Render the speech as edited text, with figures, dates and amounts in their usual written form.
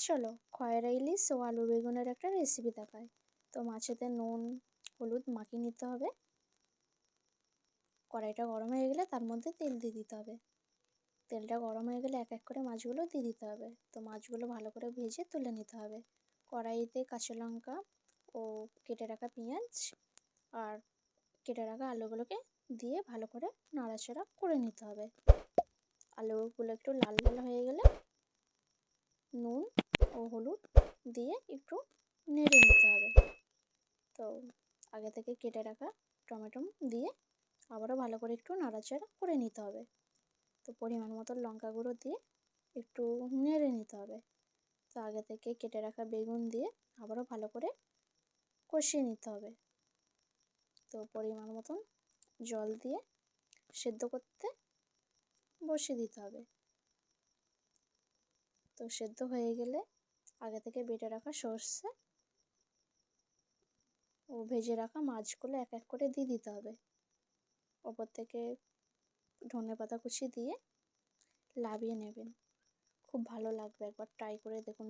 চলো খয়রা ইলিশ ও আলু বেগুনের একটা রেসিপি দেখায়। তো মাছেতে নুন হলুদ মাখিয়ে নিতে হবে। কড়াইটা গরম হয়ে গেলে তার মধ্যে তেল দিয়ে দিতে হবে। তেলটা গরম হয়ে গেলে এক এক করে মাছগুলো দিয়ে দিতে হবে। তো মাছগুলো ভালো করে ভেজে তুলে নিতে হবে। কড়াইতে কাঁচা লঙ্কা ও কেটে রাখা পেঁয়াজ আর কেটে রাখা আলুগুলোকে দিয়ে ভালো করে নাড়াচাড়া করে নিতে হবে। আলুগুলো একটু লাল লাল হয়ে গেলে নুন ও হলুদ দিয়ে একটু নেড়ে নিতে হবে। তো আগে থেকে কেটে রাখা টমেটো দিয়ে আবারও ভালো করে একটু নাড়াচাড়া করে নিতে হবে। তো পরিমাণ মতো লঙ্কা গুঁড়ো দিয়ে একটু নেড়ে নিতে হবে। তো আগে থেকে কেটে রাখা বেগুন দিয়ে আবারও ভালো করে কষিয়ে নিতে হবে। তো পরিমাণ মতন জল দিয়ে সেদ্ধ করতে বসিয়ে দিতে হবে। তো সেদ্ধ হয়ে গেলে আগে থেকে বেটে রাখা সর্ষে ও ভেজে রাখা মাছগুলো এক এক করে দিয়ে দিতে হবে। ওপর থেকে ধনেপাতা কুচি দিয়ে নামিয়ে নেবেন। খুব ভালো লাগবে, একবার ট্রাই করে দেখুন।